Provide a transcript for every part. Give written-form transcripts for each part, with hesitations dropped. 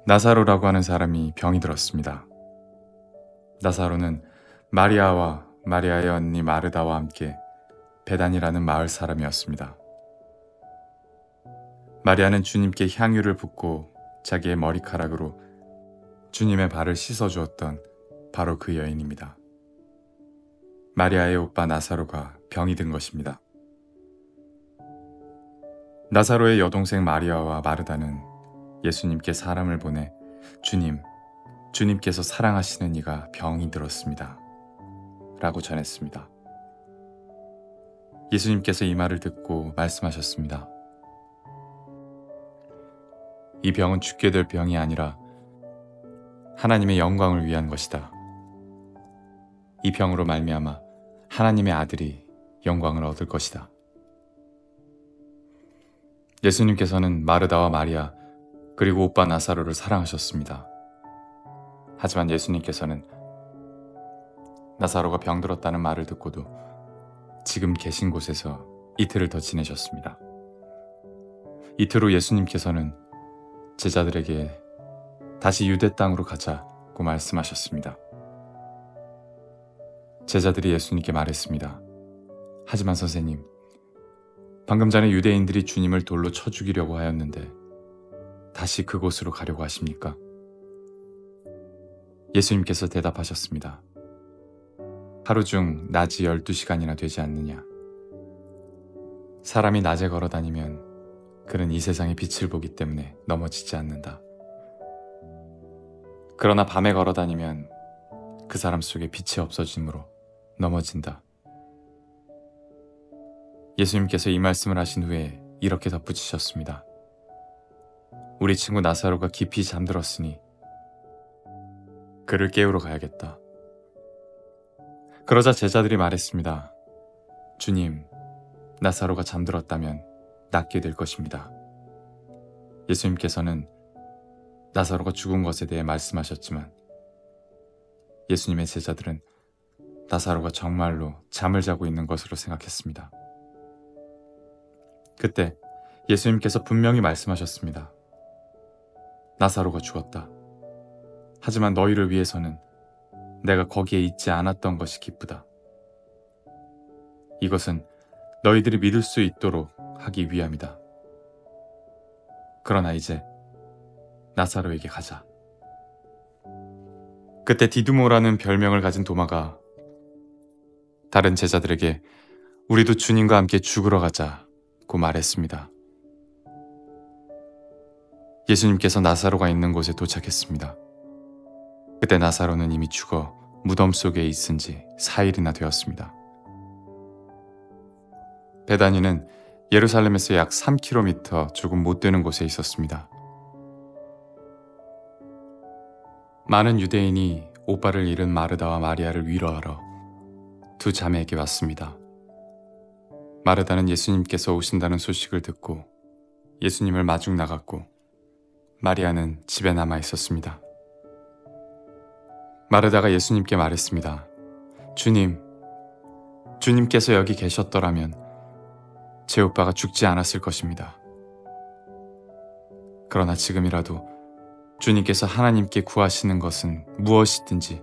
나사로라고 하는 사람이 병이 들었습니다. 나사로는 마리아와 마리아의 언니 마르다와 함께 베단이라는 마을 사람이었습니다. 마리아는 주님께 향유를 붓고 자기의 머리카락으로 주님의 발을 씻어주었던 바로 그 여인입니다. 마리아의 오빠 나사로가 병이 든 것입니다. 나사로의 여동생 마리아와 마르다는 예수님께 사람을 보내 주님께서 사랑하시는 이가 병이 들었습니다. 라고 전했습니다. 예수님께서 이 말을 듣고 말씀하셨습니다. 이 병은 죽게 될 병이 아니라 하나님의 영광을 위한 것이다. 이 병으로 말미암아 하나님의 아들이 영광을 얻을 것이다. 예수님께서는 마르다와 마리아 그리고 오빠 나사로를 사랑하셨습니다. 하지만 예수님께서는 나사로가 병들었다는 말을 듣고도 지금 계신 곳에서 이틀을 더 지내셨습니다. 이틀 후 예수님께서는 제자들에게 다시 유대 땅으로 가자고 말씀하셨습니다. 제자들이 예수님께 말했습니다. 하지만 선생님, 방금 전에 유대인들이 주님을 돌로 쳐 죽이려고 하였는데 다시 그곳으로 가려고 하십니까? 예수님께서 대답하셨습니다. 하루 중 낮이 12시간이나 되지 않느냐? 사람이 낮에 걸어 다니면 그는 이 세상의 빛을 보기 때문에 넘어지지 않는다. 그러나 밤에 걸어 다니면 그 사람 속에 빛이 없어짐으로 넘어진다. 예수님께서 이 말씀을 하신 후에 이렇게 덧붙이셨습니다. 우리 친구 나사로가 깊이 잠들었으니 그를 깨우러 가야겠다. 그러자 제자들이 말했습니다. 주님, 나사로가 잠들었다면 낫게 될 것입니다. 예수님께서는 나사로가 죽은 것에 대해 말씀하셨지만 예수님의 제자들은 나사로가 정말로 잠을 자고 있는 것으로 생각했습니다. 그때 예수님께서 분명히 말씀하셨습니다. 나사로가 죽었다. 하지만 너희를 위해서는 내가 거기에 있지 않았던 것이 기쁘다. 이것은 너희들이 믿을 수 있도록 하기 위함이다. 그러나 이제 나사로에게 가자. 그때 디두모라는 별명을 가진 도마가 다른 제자들에게 우리도 주님과 함께 죽으러 가자고 말했습니다. 예수님께서 나사로가 있는 곳에 도착했습니다. 그때 나사로는 이미 죽어 무덤 속에 있은 지 4일이나 되었습니다. 베다니는 예루살렘에서 약 3km 조금 못 되는 곳에 있었습니다. 많은 유대인이 오빠를 잃은 마르다와 마리아를 위로하러 두 자매에게 왔습니다. 마르다는 예수님께서 오신다는 소식을 듣고 예수님을 마중 나갔고 마리아는 집에 남아 있었습니다. 마르다가 예수님께 말했습니다. 주님께서 여기 계셨더라면 제 오빠가 죽지 않았을 것입니다. 그러나 지금이라도 주님께서 하나님께 구하시는 것은 무엇이든지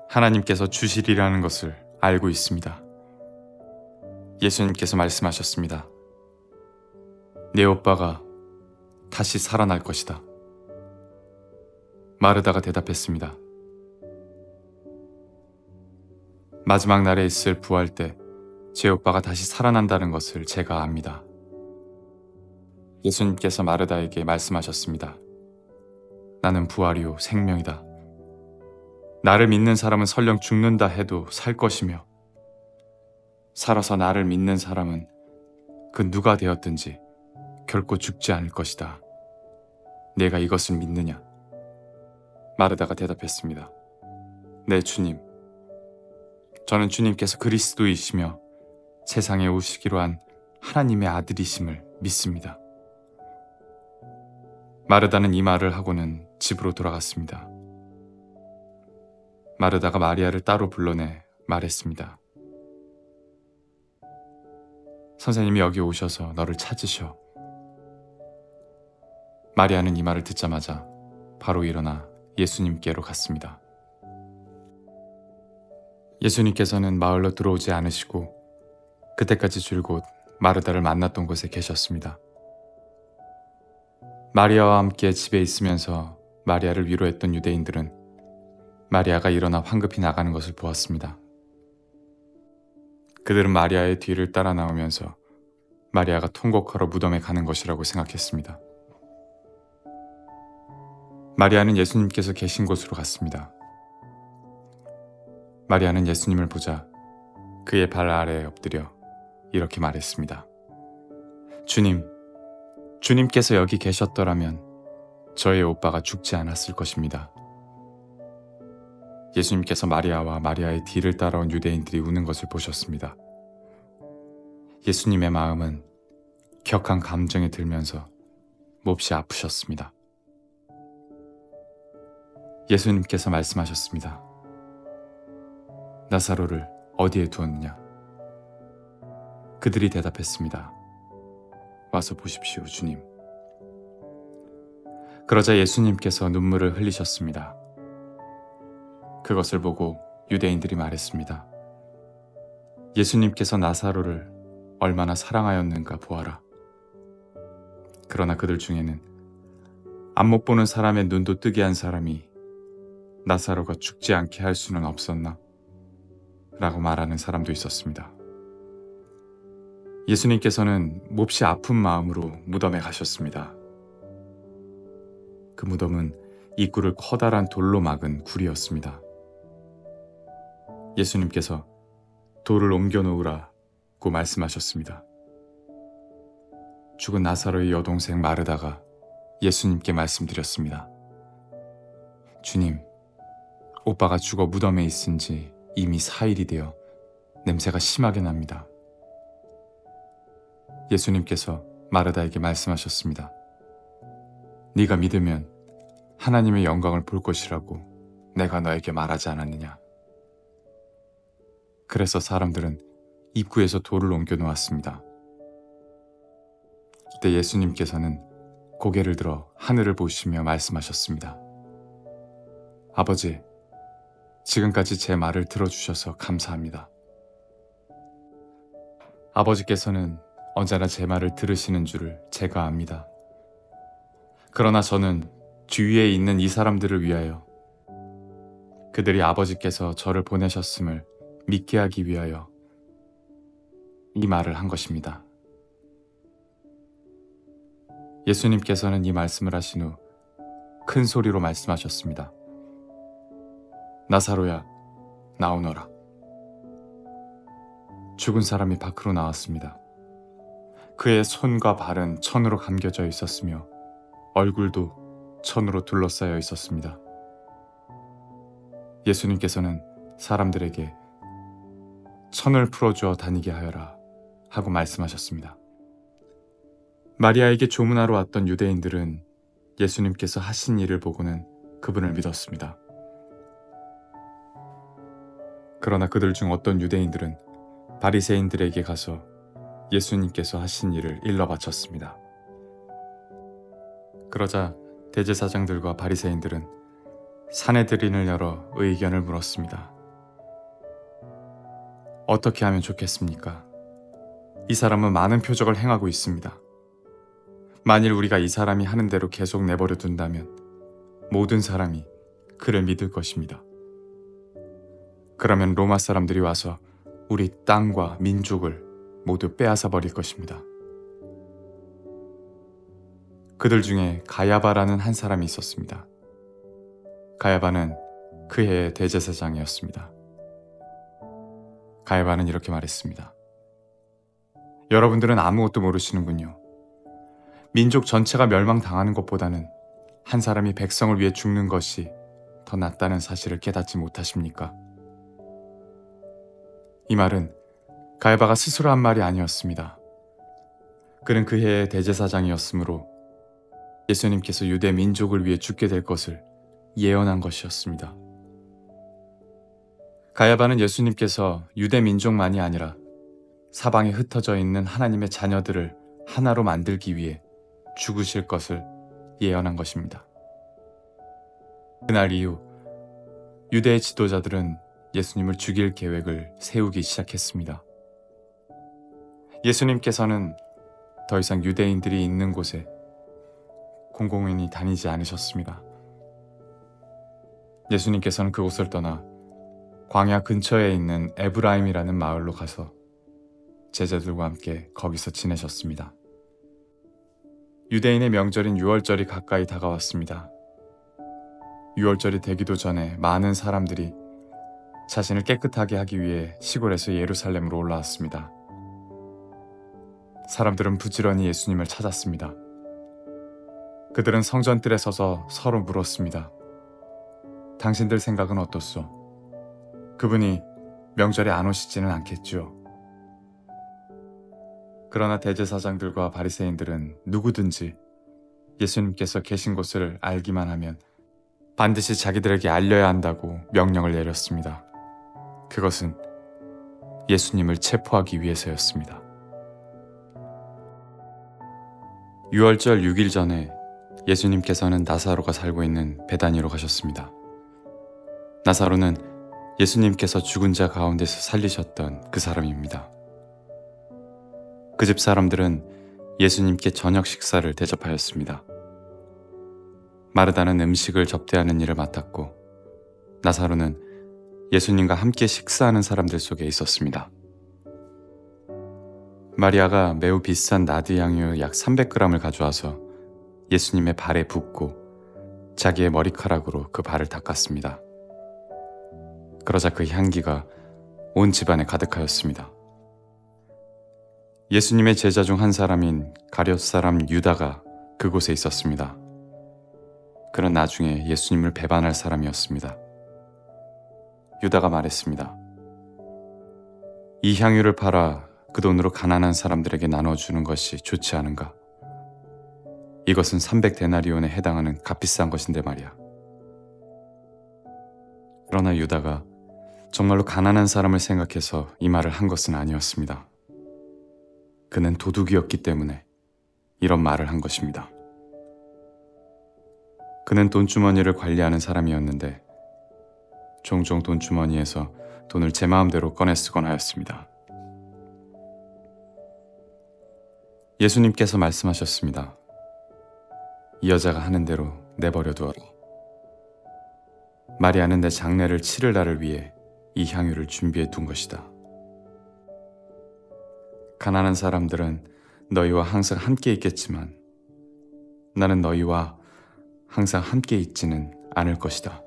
하나님께서 주시리라는 것을 알고 있습니다. 예수님께서 말씀하셨습니다. 내 오빠가 다시 살아날 것이다. 마르다가 대답했습니다. 마지막 날에 있을 부활 때 제 오빠가 다시 살아난다는 것을 제가 압니다. 예수님께서 마르다에게 말씀하셨습니다. 나는 부활이요 생명이다. 나를 믿는 사람은 설령 죽는다 해도 살 것이며 살아서 나를 믿는 사람은 그 누가 되었든지 결코 죽지 않을 것이다. 내가 이것을 믿느냐? 마르다가 대답했습니다. 네, 주님. 저는 주님께서 그리스도이시며 세상에 오시기로 한 하나님의 아들이심을 믿습니다. 마르다는 이 말을 하고는 집으로 돌아갔습니다. 마르다가 마리아를 따로 불러내 말했습니다. 선생님이 여기 오셔서 너를 찾으셔. 마리아는 이 말을 듣자마자 바로 일어나 예수님께로 갔습니다. 예수님께서는 마을로 들어오지 않으시고 그때까지 줄곧 마르다를 만났던 곳에 계셨습니다. 마리아와 함께 집에 있으면서 마리아를 위로했던 유대인들은 마리아가 일어나 황급히 나가는 것을 보았습니다. 그들은 마리아의 뒤를 따라 나오면서 마리아가 통곡하러 무덤에 가는 것이라고 생각했습니다. 마리아는 예수님께서 계신 곳으로 갔습니다. 마리아는 예수님을 보자 그의 발 아래에 엎드려 이렇게 말했습니다. 주님께서 여기 계셨더라면 저의 오빠가 죽지 않았을 것입니다. 예수님께서 마리아와 마리아의 뒤를 따라온 유대인들이 우는 것을 보셨습니다. 예수님의 마음은 격한 감정이 들면서 몹시 아프셨습니다. 예수님께서 말씀하셨습니다. 나사로를 어디에 두었느냐? 그들이 대답했습니다. 와서 보십시오, 주님. 그러자 예수님께서 눈물을 흘리셨습니다. 그것을 보고 유대인들이 말했습니다. 예수님께서 나사로를 얼마나 사랑하였는가 보아라. 그러나 그들 중에는 안 못 보는 사람의 눈도 뜨게 한 사람이 나사로가 죽지 않게 할 수는 없었나? 라고 말하는 사람도 있었습니다. 예수님께서는 몹시 아픈 마음으로 무덤에 가셨습니다. 그 무덤은 입구를 커다란 돌로 막은 굴이었습니다. 예수님께서 돌을 옮겨 놓으라고 말씀하셨습니다. 죽은 나사로의 여동생 마르다가 예수님께 말씀드렸습니다. 주님, 오빠가 죽어 무덤에 있은 지 이미 4일이 되어 냄새가 심하게 납니다. 예수님께서 마르다에게 말씀하셨습니다. 네가 믿으면 하나님의 영광을 볼 것이라고 내가 너에게 말하지 않았느냐. 그래서 사람들은 입구에서 돌을 옮겨 놓았습니다. 그때 예수님께서는 고개를 들어 하늘을 보시며 말씀하셨습니다. 아버지, 지금까지 제 말을 들어주셔서 감사합니다. 아버지께서는 언제나 제 말을 들으시는 줄을 제가 압니다. 그러나 저는 주위에 있는 이 사람들을 위하여 그들이 아버지께서 저를 보내셨음을 믿게 하기 위하여 이 말을 한 것입니다. 예수님께서는 이 말씀을 하신 후 큰 소리로 말씀하셨습니다. 나사로야, 나오너라. 죽은 사람이 밖으로 나왔습니다. 그의 손과 발은 천으로 감겨져 있었으며 얼굴도 천으로 둘러싸여 있었습니다. 예수님께서는 사람들에게 천을 풀어주어 다니게 하여라 하고 말씀하셨습니다. 마리아에게 조문하러 왔던 유대인들은 예수님께서 하신 일을 보고는 그분을 믿었습니다. 그러나 그들 중 어떤 유대인들은 바리새인들에게 가서 예수님께서 하신 일을 일러 바쳤습니다. 그러자 대제사장들과 바리새인들은 사내들인을 열어 의견을 물었습니다. 어떻게 하면 좋겠습니까? 이 사람은 많은 표적을 행하고 있습니다. 만일 우리가 이 사람이 하는 대로 계속 내버려 둔다면 모든 사람이 그를 믿을 것입니다. 그러면 로마 사람들이 와서 우리 땅과 민족을 모두 빼앗아 버릴 것입니다. 그들 중에 가야바라는 한 사람이 있었습니다. 가야바는 그 해의 대제사장이었습니다. 가야바는 이렇게 말했습니다. 여러분들은 아무것도 모르시는군요. 민족 전체가 멸망당하는 것보다는 한 사람이 백성을 위해 죽는 것이 더 낫다는 사실을 깨닫지 못하십니까? 이 말은 가야바가 스스로 한 말이 아니었습니다. 그는 그 해의 대제사장이었으므로 예수님께서 유대 민족을 위해 죽게 될 것을 예언한 것이었습니다. 가야바는 예수님께서 유대 민족만이 아니라 사방에 흩어져 있는 하나님의 자녀들을 하나로 만들기 위해 죽으실 것을 예언한 것입니다. 그날 이후 유대의 지도자들은 예수님을 죽일 계획을 세우기 시작했습니다. 예수님께서는 더 이상 유대인들이 있는 곳에 공공연히 다니지 않으셨습니다. 예수님께서는 그곳을 떠나 광야 근처에 있는 에브라임이라는 마을로 가서 제자들과 함께 거기서 지내셨습니다. 유대인의 명절인 유월절이 가까이 다가왔습니다. 유월절이 되기도 전에 많은 사람들이 자신을 깨끗하게 하기 위해 시골에서 예루살렘으로 올라왔습니다. 사람들은 부지런히 예수님을 찾았습니다. 그들은 성전뜰에 서서 서로 물었습니다. 당신들 생각은 어떻소? 그분이 명절에 안 오시지는 않겠죠? 그러나 대제사장들과 바리새인들은 누구든지 예수님께서 계신 곳을 알기만 하면 반드시 자기들에게 알려야 한다고 명령을 내렸습니다. 그것은 예수님을 체포하기 위해서였습니다. 유월절 6일 전에 예수님께서는 나사로가 살고 있는 베다니로 가셨습니다. 나사로는 예수님께서 죽은 자 가운데서 살리셨던 그 사람입니다. 그 집 사람들은 예수님께 저녁 식사를 대접하였습니다. 마르다는 음식을 접대하는 일을 맡았고 나사로는 예수님과 함께 식사하는 사람들 속에 있었습니다. 마리아가 매우 비싼 나드 향유 약 300g을 가져와서 예수님의 발에 붓고 자기의 머리카락으로 그 발을 닦았습니다. 그러자 그 향기가 온 집안에 가득하였습니다. 예수님의 제자 중 한 사람인 가룟 사람 유다가 그곳에 있었습니다. 그는 나중에 예수님을 배반할 사람이었습니다. 유다가 말했습니다. 이 향유를 팔아 그 돈으로 가난한 사람들에게 나눠주는 것이 좋지 않은가? 이것은 300데나리온에 해당하는 값비싼 것인데 말이야. 그러나 유다가 정말로 가난한 사람을 생각해서 이 말을 한 것은 아니었습니다. 그는 도둑이었기 때문에 이런 말을 한 것입니다. 그는 돈주머니를 관리하는 사람이었는데 종종 돈주머니에서 돈을 제 마음대로 꺼내 쓰곤 하였습니다. 예수님께서 말씀하셨습니다. 이 여자가 하는 대로 내버려 두어라. 마리아는 내 장례를 치를 날을 위해 이 향유를 준비해 둔 것이다. 가난한 사람들은 너희와 항상 함께 있겠지만 나는 너희와 항상 함께 있지는 않을 것이다.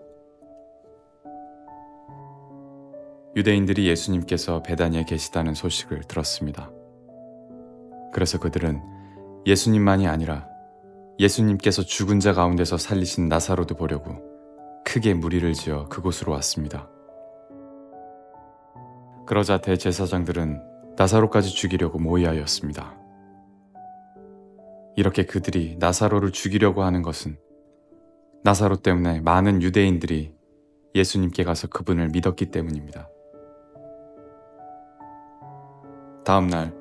유대인들이 예수님께서 베다니에 계시다는 소식을 들었습니다. 그래서 그들은 예수님만이 아니라 예수님께서 죽은 자 가운데서 살리신 나사로도 보려고 크게 무리를 지어 그곳으로 왔습니다. 그러자 대제사장들은 나사로까지 죽이려고 모의하였습니다. 이렇게 그들이 나사로를 죽이려고 하는 것은 나사로 때문에 많은 유대인들이 예수님께 가서 그분을 믿었기 때문입니다. 다음 날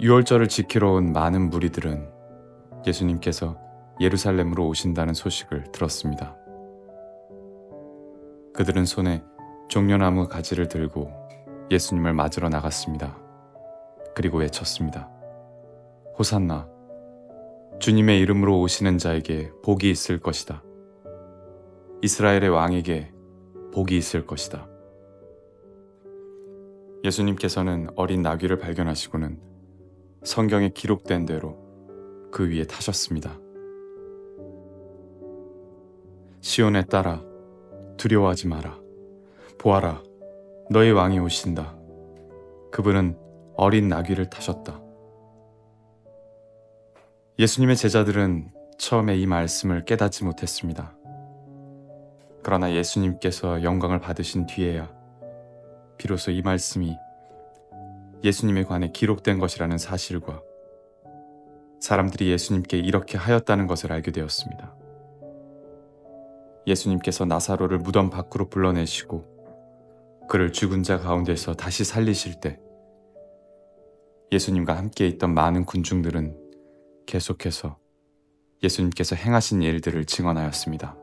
유월절을 지키러 온 많은 무리들은 예수님께서 예루살렘으로 오신다는 소식을 들었습니다. 그들은 손에 종려나무 가지를 들고 예수님을 맞으러 나갔습니다. 그리고 외쳤습니다. 호산나, 주님의 이름으로 오시는 자에게 복이 있을 것이다. 이스라엘의 왕에게 복이 있을 것이다. 예수님께서는 어린 나귀를 발견하시고는 성경에 기록된 대로 그 위에 타셨습니다. 시온에 따라 두려워하지 마라. 보아라, 너의 왕이 오신다. 그분은 어린 나귀를 타셨다. 예수님의 제자들은 처음에 이 말씀을 깨닫지 못했습니다. 그러나 예수님께서 영광을 받으신 뒤에야 비로소 이 말씀이 예수님에 관해 기록된 것이라는 사실과 사람들이 예수님께 이렇게 하였다는 것을 알게 되었습니다. 예수님께서 나사로를 무덤 밖으로 불러내시고 그를 죽은 자 가운데서 다시 살리실 때 예수님과 함께 있던 많은 군중들은 계속해서 예수님께서 행하신 일들을 증언하였습니다.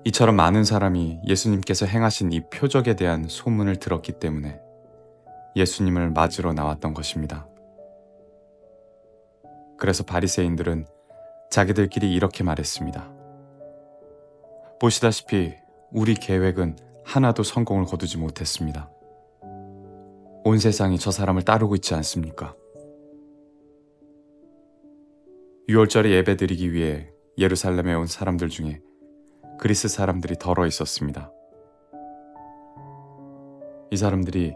이처럼 많은 사람이 예수님께서 행하신 이 표적에 대한 소문을 들었기 때문에 예수님을 맞으러 나왔던 것입니다. 그래서 바리새인들은 자기들끼리 이렇게 말했습니다. 보시다시피 우리 계획은 하나도 성공을 거두지 못했습니다. 온 세상이 저 사람을 따르고 있지 않습니까? 유월절에 예배드리기 위해 예루살렘에 온 사람들 중에 그리스 사람들이 덜어 있었습니다. 이 사람들이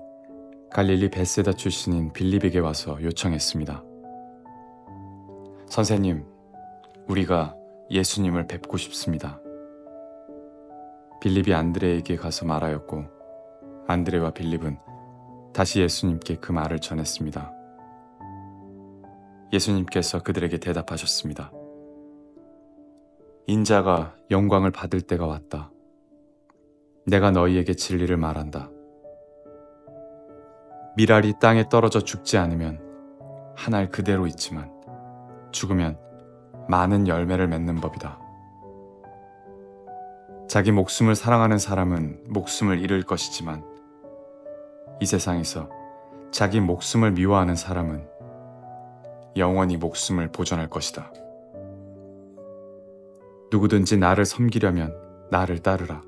갈릴리 벳세다 출신인 빌립에게 와서 요청했습니다. 선생님, 우리가 예수님을 뵙고 싶습니다. 빌립이 안드레에게 가서 말하였고 안드레와 빌립은 다시 예수님께 그 말을 전했습니다. 예수님께서 그들에게 대답하셨습니다. 인자가 영광을 받을 때가 왔다. 내가 너희에게 진리를 말한다. 밀알이 땅에 떨어져 죽지 않으면 한 알 그대로 있지만 죽으면 많은 열매를 맺는 법이다. 자기 목숨을 사랑하는 사람은 목숨을 잃을 것이지만 이 세상에서 자기 목숨을 미워하는 사람은 영원히 목숨을 보존할 것이다. 누구든지 나를 섬기려면 나를 따르라.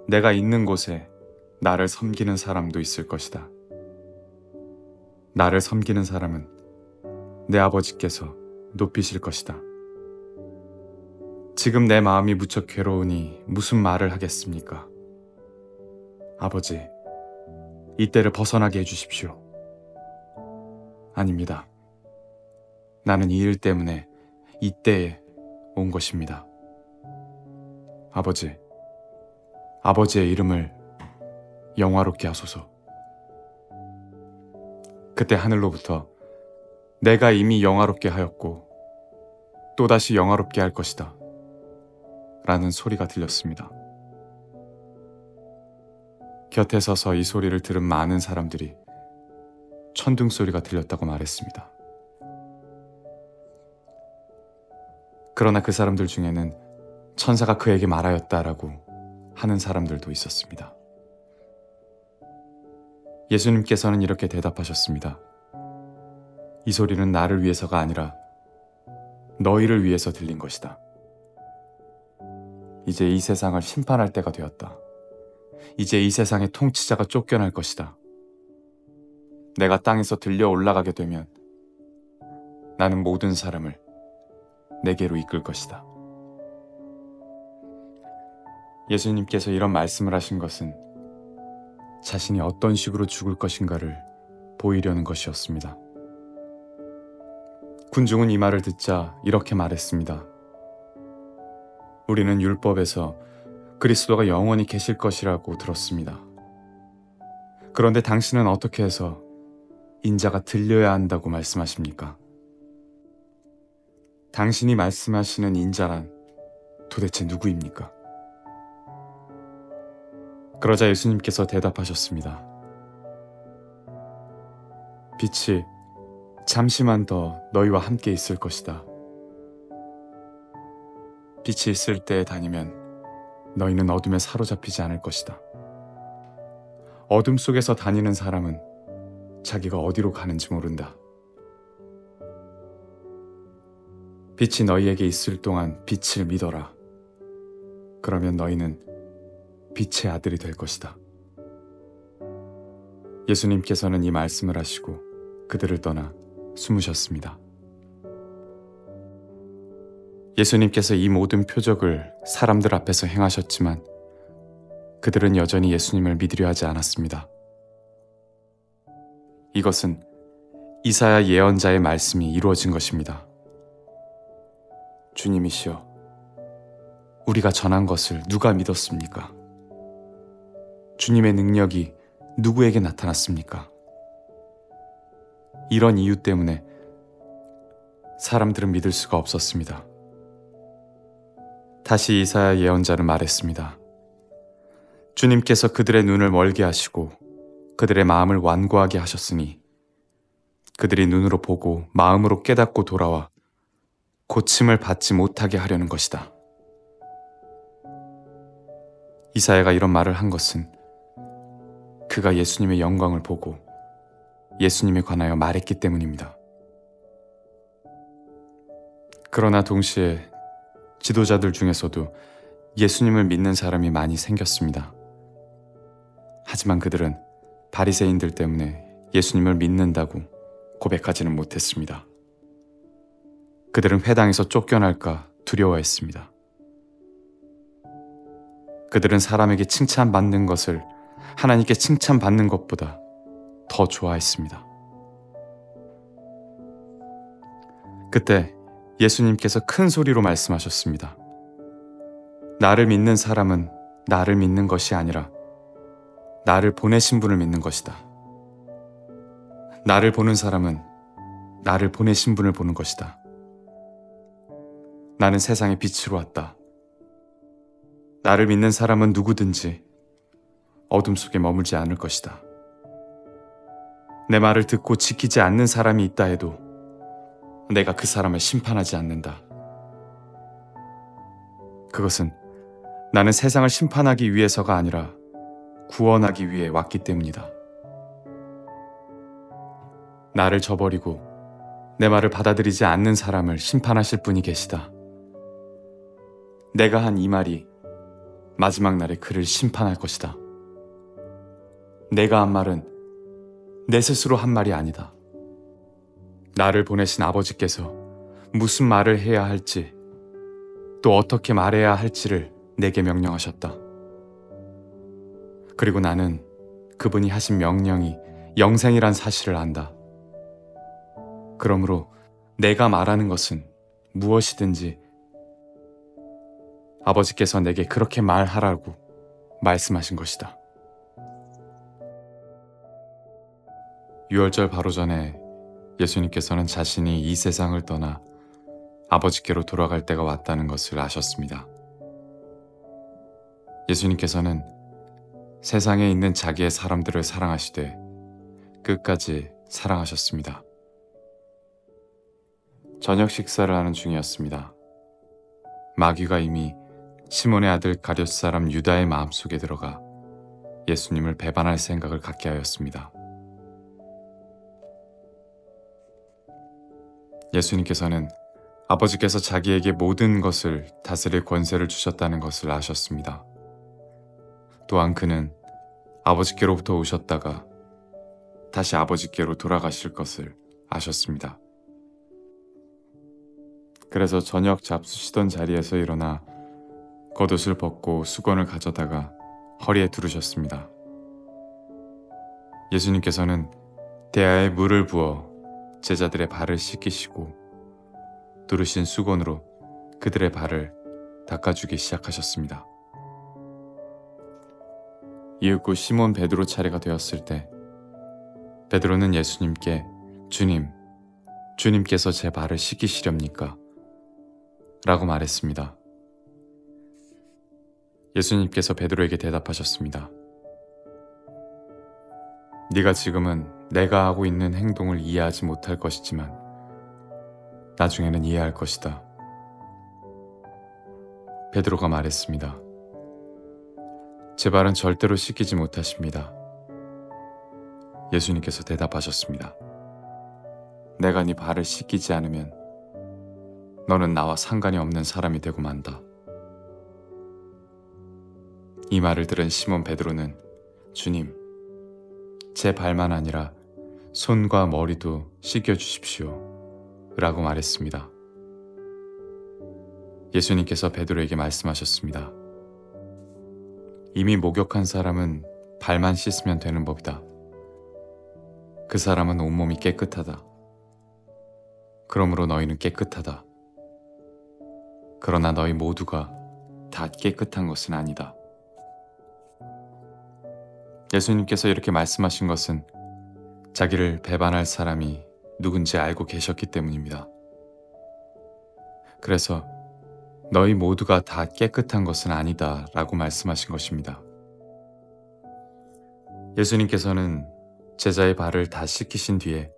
내가 있는 곳에 나를 섬기는 사람도 있을 것이다. 나를 섬기는 사람은 내 아버지께서 높이실 것이다. 지금 내 마음이 무척 괴로우니 무슨 말을 하겠습니까? 아버지, 이 때를 벗어나게 해주십시오. 아닙니다. 나는 이 일 때문에 이 때에 온 것입니다. 아버지, 아버지의 이름을 영화롭게 하소서. 그때 하늘로부터 내가 이미 영화롭게 하였고 또다시 영화롭게 할 것이다 라는 소리가 들렸습니다. 곁에 서서 이 소리를 들은 많은 사람들이 천둥 소리가 들렸다고 말했습니다. 그러나 그 사람들 중에는 천사가 그에게 말하였다라고 하는 사람들도 있었습니다. 예수님께서는 이렇게 대답하셨습니다. 이 소리는 나를 위해서가 아니라 너희를 위해서 들린 것이다. 이제 이 세상을 심판할 때가 되었다. 이제 이 세상의 통치자가 쫓겨날 것이다. 내가 땅에서 들려 올라가게 되면 나는 모든 사람을 내게로 이끌 것이다. 예수님께서 이런 말씀을 하신 것은 자신이 어떤 식으로 죽을 것인가를 보이려는 것이었습니다. 군중은 이 말을 듣자 이렇게 말했습니다. 우리는 율법에서 그리스도가 영원히 계실 것이라고 들었습니다. 그런데 당신은 어떻게 해서 인자가 들려야 한다고 말씀하십니까? 당신이 말씀하시는 인자란 도대체 누구입니까? 그러자 예수님께서 대답하셨습니다. 빛이 잠시만 더 너희와 함께 있을 것이다. 빛이 있을 때에 다니면 너희는 어둠에 사로잡히지 않을 것이다. 어둠 속에서 다니는 사람은 자기가 어디로 가는지 모른다. 빛이 너희에게 있을 동안 빛을 믿어라. 그러면 너희는 빛의 아들이 될 것이다. 예수님께서는 이 말씀을 하시고 그들을 떠나 숨으셨습니다. 예수님께서 이 모든 표적을 사람들 앞에서 행하셨지만 그들은 여전히 예수님을 믿으려 하지 않았습니다. 이것은 이사야 예언자의 말씀이 이루어진 것입니다. 주님이시여, 우리가 전한 것을 누가 믿었습니까? 주님의 능력이 누구에게 나타났습니까? 이런 이유 때문에 사람들은 믿을 수가 없었습니다. 다시 이사야 예언자는 말했습니다. 주님께서 그들의 눈을 멀게 하시고 그들의 마음을 완고하게 하셨으니 그들이 눈으로 보고 마음으로 깨닫고 돌아와 고침을 받지 못하게 하려는 것이다. 이사야가 이런 말을 한 것은 그가 예수님의 영광을 보고 예수님에 관하여 말했기 때문입니다. 그러나 동시에 지도자들 중에서도 예수님을 믿는 사람이 많이 생겼습니다. 하지만 그들은 바리새인들 때문에 예수님을 믿는다고 고백하지는 못했습니다. 그들은 회당에서 쫓겨날까 두려워했습니다. 그들은 사람에게 칭찬받는 것을 하나님께 칭찬받는 것보다 더 좋아했습니다. 그때 예수님께서 큰 소리로 말씀하셨습니다. 나를 믿는 사람은 나를 믿는 것이 아니라 나를 보내신 분을 믿는 것이다. 나를 보는 사람은 나를 보내신 분을 보는 것이다. 나는 세상의 빛으로 왔다. 나를 믿는 사람은 누구든지 어둠 속에 머물지 않을 것이다. 내 말을 듣고 지키지 않는 사람이 있다 해도 내가 그 사람을 심판하지 않는다. 그것은 나는 세상을 심판하기 위해서가 아니라 구원하기 위해 왔기 때문이다. 나를 저버리고 내 말을 받아들이지 않는 사람을 심판하실 분이 계시다. 내가 한 이 말이 마지막 날에 그를 심판할 것이다. 내가 한 말은 내 스스로 한 말이 아니다. 나를 보내신 아버지께서 무슨 말을 해야 할지 또 어떻게 말해야 할지를 내게 명령하셨다. 그리고 나는 그분이 하신 명령이 영생이란 사실을 안다. 그러므로 내가 말하는 것은 무엇이든지 아버지께서 내게 그렇게 말하라고 말씀하신 것이다. 유월절 바로 전에 예수님께서는 자신이 이 세상을 떠나 아버지께로 돌아갈 때가 왔다는 것을 아셨습니다. 예수님께서는 세상에 있는 자기의 사람들을 사랑하시되 끝까지 사랑하셨습니다. 저녁 식사를 하는 중이었습니다. 마귀가 이미 시몬의 아들 가룟 사람 유다의 마음속에 들어가 예수님을 배반할 생각을 갖게 하였습니다. 예수님께서는 아버지께서 자기에게 모든 것을 다스릴 권세를 주셨다는 것을 아셨습니다. 또한 그는 아버지께로부터 오셨다가 다시 아버지께로 돌아가실 것을 아셨습니다. 그래서 저녁 잡수시던 자리에서 일어나 겉옷을 벗고 수건을 가져다가 허리에 두르셨습니다. 예수님께서는 대야에 물을 부어 제자들의 발을 씻기시고 두르신 수건으로 그들의 발을 닦아주기 시작하셨습니다. 이윽고 시몬 베드로 차례가 되었을 때 베드로는 예수님께 주님께서 제 발을 씻기시렵니까? 라고 말했습니다. 예수님께서 베드로에게 대답하셨습니다. 네가 지금은 내가 하고 있는 행동을 이해하지 못할 것이지만 나중에는 이해할 것이다. 베드로가 말했습니다. 제 발은 절대로 씻기지 못하십니다. 예수님께서 대답하셨습니다. 내가 네 발을 씻기지 않으면 너는 나와 상관이 없는 사람이 되고 만다. 이 말을 들은 시몬 베드로는 주님, 제 발만 아니라 손과 머리도 씻겨주십시오 라고 말했습니다. 예수님께서 베드로에게 말씀하셨습니다. 이미 목욕한 사람은 발만 씻으면 되는 법이다. 그 사람은 온몸이 깨끗하다. 그러므로 너희는 깨끗하다. 그러나 너희 모두가 다 깨끗한 것은 아니다. 예수님께서 이렇게 말씀하신 것은 자기를 배반할 사람이 누군지 알고 계셨기 때문입니다. 그래서 너희 모두가 다 깨끗한 것은 아니다 라고 말씀하신 것입니다. 예수님께서는 제자의 발을 다 씻기신 뒤에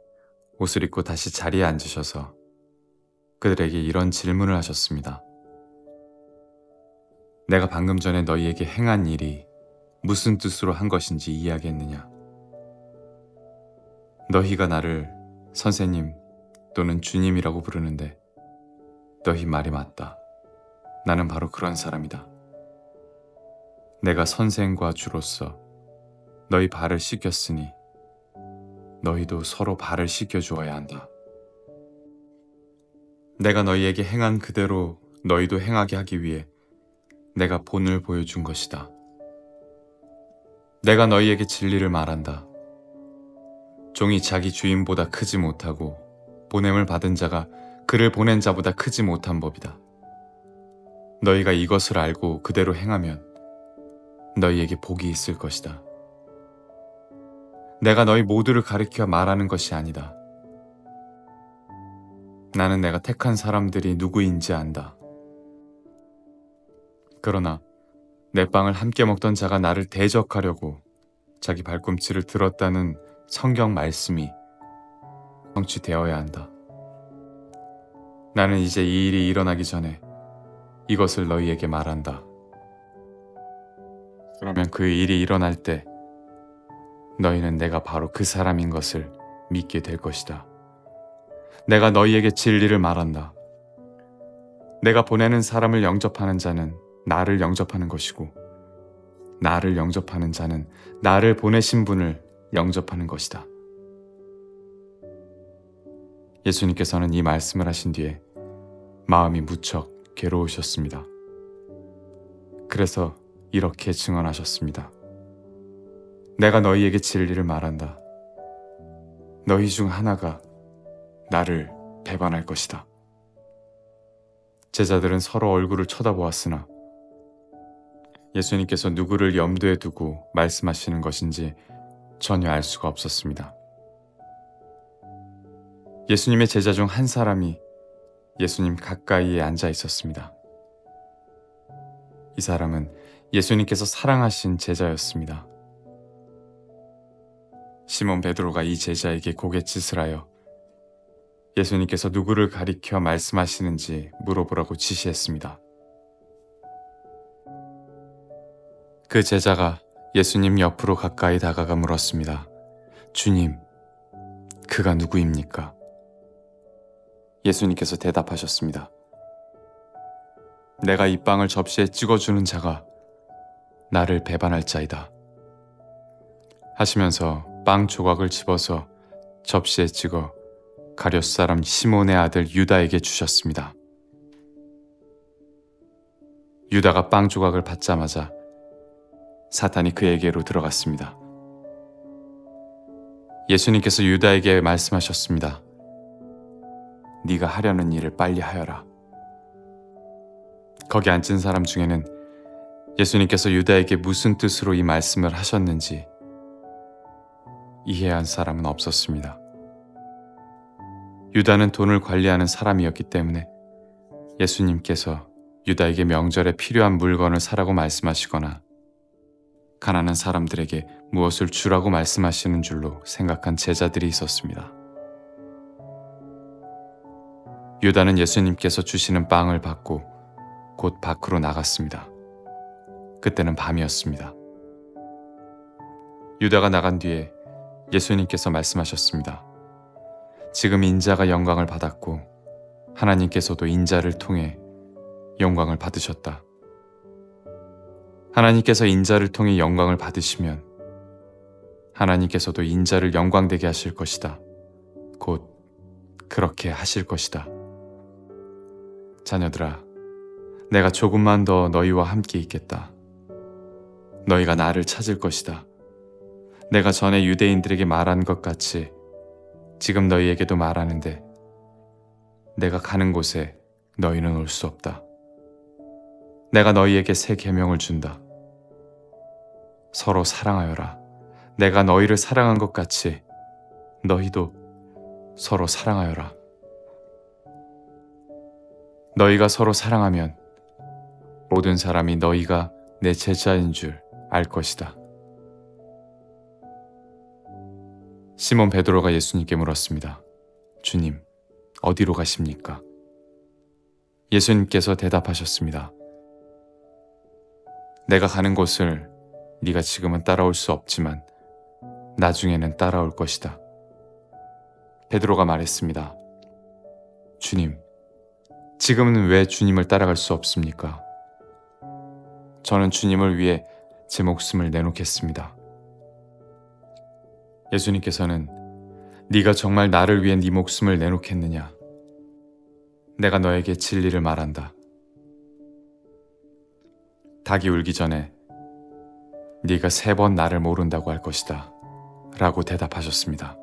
옷을 입고 다시 자리에 앉으셔서 그들에게 이런 질문을 하셨습니다. 내가 방금 전에 너희에게 행한 일이 무슨 뜻으로 한 것인지 이해하겠느냐? 너희가 나를 선생님 또는 주님이라고 부르는데 너희 말이 맞다. 나는 바로 그런 사람이다. 내가 선생과 주로서 너희 발을 씻겼으니 너희도 서로 발을 씻겨주어야 한다. 내가 너희에게 행한 그대로 너희도 행하게 하기 위해 내가 본을 보여준 것이다. 내가 너희에게 진리를 말한다. 종이 자기 주인보다 크지 못하고 보냄을 받은 자가 그를 보낸 자보다 크지 못한 법이다. 너희가 이것을 알고 그대로 행하면 너희에게 복이 있을 것이다. 내가 너희 모두를 가리켜 말하는 것이 아니다. 나는 내가 택한 사람들이 누구인지 안다. 그러나 내 빵을 함께 먹던 자가 나를 대적하려고 자기 발꿈치를 들었다는 성경 말씀이 성취되어야 한다. 나는 이제 이 일이 일어나기 전에 이것을 너희에게 말한다. 그러면 그 일이 일어날 때 너희는 내가 바로 그 사람인 것을 믿게 될 것이다. 내가 너희에게 진리를 말한다. 내가 보내는 사람을 영접하는 자는 나를 영접하는 것이고 나를 영접하는 자는 나를 보내신 분을 영접하는 것이다. 예수님께서는 이 말씀을 하신 뒤에 마음이 무척 괴로우셨습니다. 그래서 이렇게 증언하셨습니다. 내가 너희에게 진리를 말한다. 너희 중 하나가 나를 배반할 것이다. 제자들은 서로 얼굴을 쳐다보았으나 예수님께서 누구를 염두에 두고 말씀하시는 것인지 전혀 알 수가 없었습니다. 예수님의 제자 중 한 사람이 예수님 가까이에 앉아 있었습니다. 이 사람은 예수님께서 사랑하신 제자였습니다. 시몬 베드로가 이 제자에게 고갯짓을 하여 예수님께서 누구를 가리켜 말씀하시는지 물어보라고 지시했습니다. 그 제자가 예수님 옆으로 가까이 다가가 물었습니다. 주님, 그가 누구입니까? 예수님께서 대답하셨습니다. 내가 이 빵을 접시에 찍어주는 자가 나를 배반할 자이다. 하시면서 빵 조각을 집어서 접시에 찍어 가룟 사람 시몬의 아들 유다에게 주셨습니다. 유다가 빵 조각을 받자마자 사탄이 그에게로 들어갔습니다. 예수님께서 유다에게 말씀하셨습니다. 네가 하려는 일을 빨리 하여라. 거기 앉은 사람 중에는 예수님께서 유다에게 무슨 뜻으로 이 말씀을 하셨는지 이해한 사람은 없었습니다. 유다는 돈을 관리하는 사람이었기 때문에 예수님께서 유다에게 명절에 필요한 물건을 사라고 말씀하시거나 가난한 사람들에게 무엇을 주라고 말씀하시는 줄로 생각한 제자들이 있었습니다. 유다는 예수님께서 주시는 빵을 받고 곧 밖으로 나갔습니다. 그때는 밤이었습니다. 유다가 나간 뒤에 예수님께서 말씀하셨습니다. 지금 인자가 영광을 받았고 하나님께서도 인자를 통해 영광을 받으셨다. 하나님께서 인자를 통해 영광을 받으시면 하나님께서도 인자를 영광되게 하실 것이다. 곧 그렇게 하실 것이다. 자녀들아, 내가 조금만 더 너희와 함께 있겠다. 너희가 나를 찾을 것이다. 내가 전에 유대인들에게 말한 것 같이 지금 너희에게도 말하는데 내가 가는 곳에 너희는 올 수 없다. 내가 너희에게 새 계명을 준다. 서로 사랑하여라. 내가 너희를 사랑한 것 같이 너희도 서로 사랑하여라. 너희가 서로 사랑하면 모든 사람이 너희가 내 제자인 줄 알 것이다. 시몬 베드로가 예수님께 물었습니다. 주님, 어디로 가십니까? 예수님께서 대답하셨습니다. 내가 가는 곳을 네가 지금은 따라올 수 없지만 나중에는 따라올 것이다. 베드로가 말했습니다. 주님, 지금은 왜 주님을 따라갈 수 없습니까? 저는 주님을 위해 제 목숨을 내놓겠습니다. 예수님께서는 네가 정말 나를 위해 네 목숨을 내놓겠느냐? 내가 너에게 진리를 말한다. 닭이 울기 전에 네가 3번 나를 모른다고 할 것이다. 라고 대답하셨습니다.